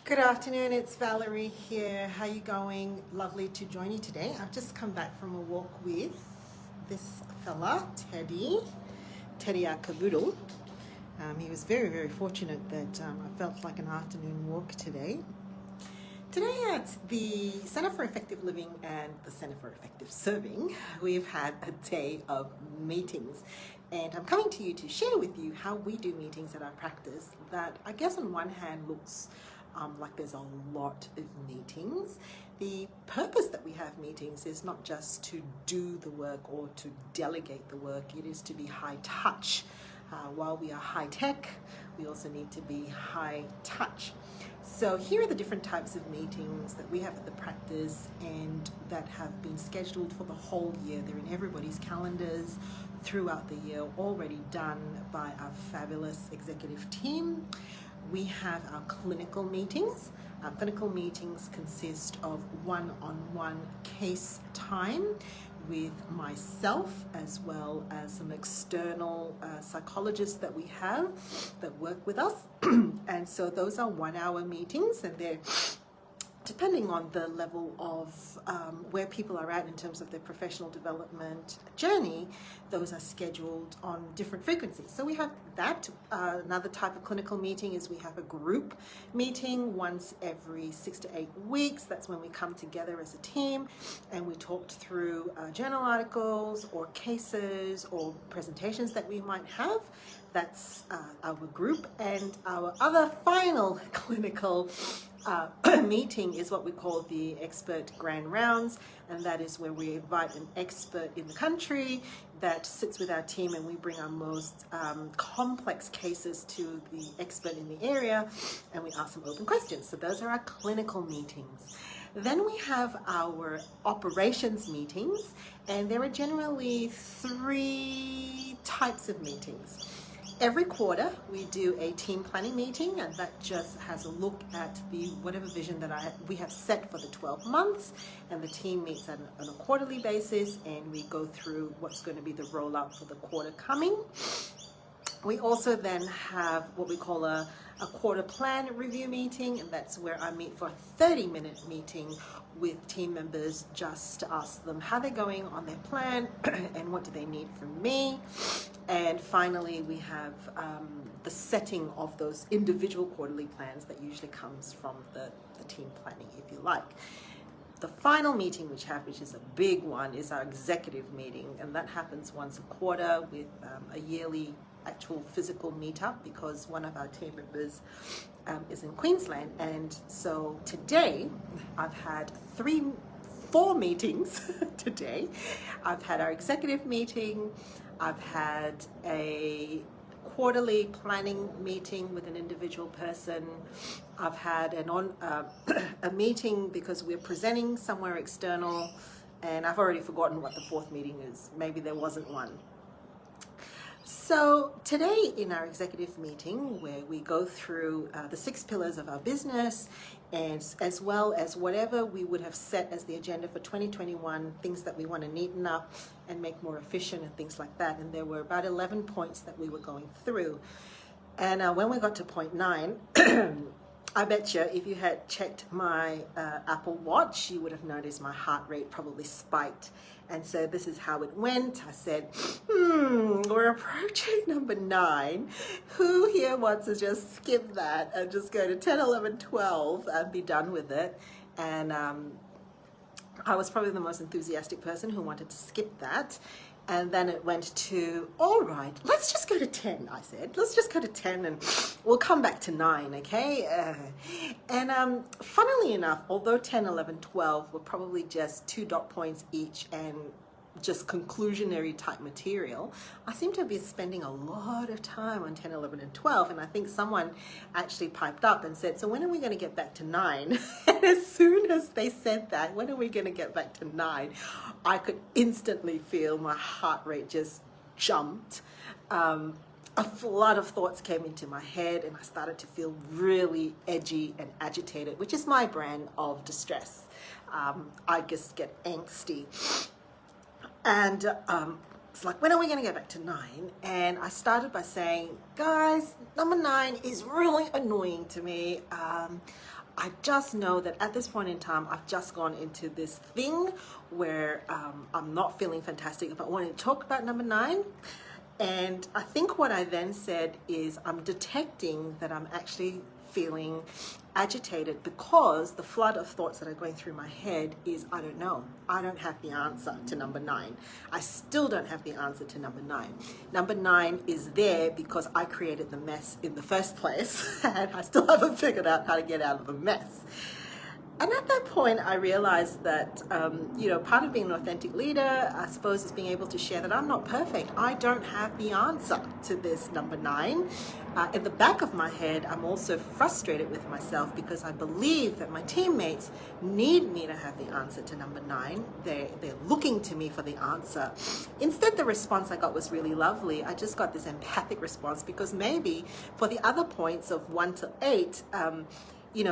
Good afternoon, it's Valerie here. How you going? Lovely to join you today. I've just come back from a walk with this fella, Teddy Akabudu. He was very, very fortunate that I felt like an afternoon walk today. Today at the Centre for Effective Living and the Centre for Effective Serving, we've had a day of meetings. And I'm coming to you to share with you how we do meetings at our practice that I guess on one hand looks like there's a lot of meetings. The purpose that we have meetings is not just to do the work or to delegate the work, it is to be high touch. While we are high tech, we also need to be high touch. So here are the different types of meetings that we have at the practice and that have been scheduled for the whole year. They're in everybody's calendars throughout the year, already done by our fabulous executive team. We have our clinical meetings. Our clinical meetings consist of one-on-one case time with myself as well as some external psychologists that we have that work with us. And so those are 1 hour meetings, and they're depending on the level of where people are at in terms of their professional development journey, those are scheduled on different frequencies. So we have that. Another type of clinical meeting is we have a group meeting once every 6 to 8 weeks. That's when we come together as a team and we talked through journal articles or cases or presentations that we might have. That's our group. And our other final clinical meeting is what we call the expert grand rounds, and that is where we invite an expert in the country that sits with our team and we bring our most complex cases to the expert in the area and we ask them open questions. So those are our clinical meetings. Then we have our operations meetings, and there are generally 3 types of meetings. Every quarter we do a team planning meeting, and that just has a look at the whatever vision that we have set for the 12 months, and the team meets on a quarterly basis and we go through what's going to be the rollout for the quarter coming. We also then have what we call a quarter plan review meeting, and that's where I meet for a 30-minute meeting with team members just to ask them how they're going on their plan and what do they need from me. And finally, we have the setting of those individual quarterly plans that usually comes from the team planning, if you like. The final meeting which is a big one, is our executive meeting, and that happens once a quarter with a yearly actual physical meetup because one of our team members is in Queensland. And so today I've had 4 meetings today. I've had our executive meeting, I've had a quarterly planning meeting with an individual person, I've had a meeting because we're presenting somewhere external, and I've already forgotten what the 4th meeting is. Maybe there wasn't one. So today in our executive meeting, where we go through the 6 pillars of our business, and as well as whatever we would have set as the agenda for 2021, things that we want to neaten up and make more efficient and things like that. And there were about 11 points that we were going through. And when we got to point 9, I bet you if you had checked my Apple Watch, you would have noticed my heart rate probably spiked. And so this is how it went. I said, we're approaching number 9. Who here wants to just skip that and just go to 10, 11, 12 and be done with it? And I was probably the most enthusiastic person who wanted to skip that. And then it went to, all right, let's just go to 10, I said. Let's just go to 10 and we'll come back to 9, okay? And funnily enough, although 10, 11, 12 were probably just 2 dot points each and just conclusionary type material, I seem to be spending a lot of time on 10, 11, and 12. And I think someone actually piped up and said, so when are we going to get back to 9? And as soon as they said that, when are we going to get back to 9? I could instantly feel my heart rate just jumped. A lot of thoughts came into my head and I started to feel really edgy and agitated, which is my brand of distress. I just get angsty. And it's like, when are we going to go back to 9? And I started by saying, guys, number 9 is really annoying to me. I just know that at this point in time, I've just gone into this thing where I'm not feeling fantastic if I want to talk about number 9. And I think what I then said is I'm detecting that I'm actually feeling agitated because the flood of thoughts that are going through my head is, I don't know. I don't have the answer to number 9. I still don't have the answer to number 9. Number 9 is there because I created the mess in the first place, and I still haven't figured out how to get out of the mess. And at that point, I realized that, part of being an authentic leader, I suppose, is being able to share that I'm not perfect. I don't have the answer to this number 9. In the back of my head, I'm also frustrated with myself because I believe that my teammates need me to have the answer to number 9. They're looking to me for the answer. Instead, the response I got was really lovely. I just got this empathic response because maybe for the other points of 1 to 8,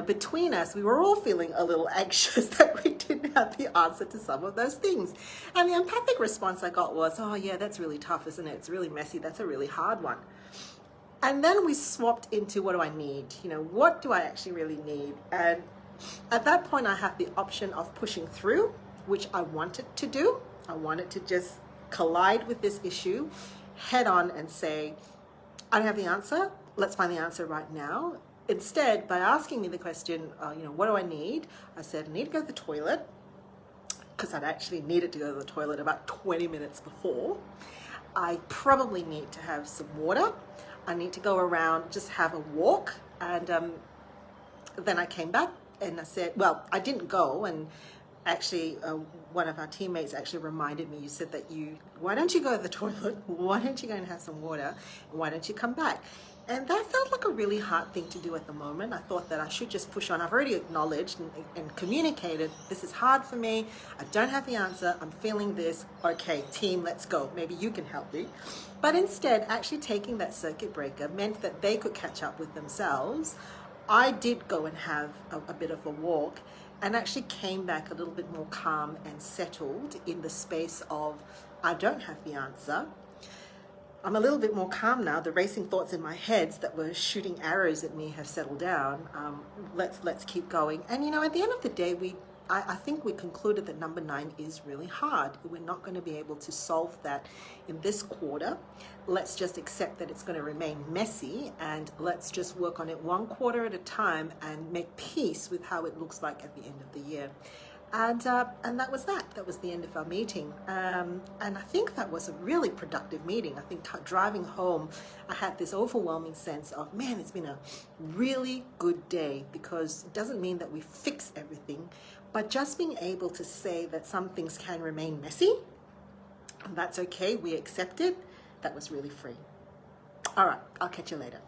between us, we were all feeling a little anxious that we didn't have the answer to some of those things. And the empathic response I got was, oh yeah, that's really tough, isn't it? It's really messy. That's a really hard one. And then we swapped into, what do I need? What do I actually really need? And at that point, I had the option of pushing through, which I wanted to do. I wanted to just collide with this issue head on and say, I don't have the answer. Let's find the answer right now. Instead, by asking me the question, what do I need? I said, I need to go to the toilet, because I'd actually needed to go to the toilet about 20 minutes before. I probably need to have some water. I need to go around, just have a walk. And then I came back and I said, well, I didn't go. And actually, one of our teammates actually reminded me, you said that why don't you go to the toilet? Why don't you go and have some water? And why don't you come back? And that felt like a really hard thing to do at the moment. I thought that I should just push on. I've already acknowledged and communicated, this is hard for me. I don't have the answer. I'm feeling this. Okay, team, let's go. Maybe you can help me. But instead, actually taking that circuit breaker meant that they could catch up with themselves. I did go and have a bit of a walk and actually came back a little bit more calm and settled in the space of, I don't have the answer. I'm a little bit more calm now. The racing thoughts in my head that were shooting arrows at me have settled down. Let's keep going. And at the end of the day, I think we concluded that number 9 is really hard. We're not going to be able to solve that in this quarter. Let's just accept that it's going to remain messy, and let's just work on it 1 quarter at a time and make peace with how it looks like at the end of the year. And that was that. That was the end of our meeting. And I think that was a really productive meeting. I think driving home, I had this overwhelming sense of, man, it's been a really good day, because it doesn't mean that we fix everything, but just being able to say that some things can remain messy, and that's okay, we accept it, that was really free. All right, I'll catch you later.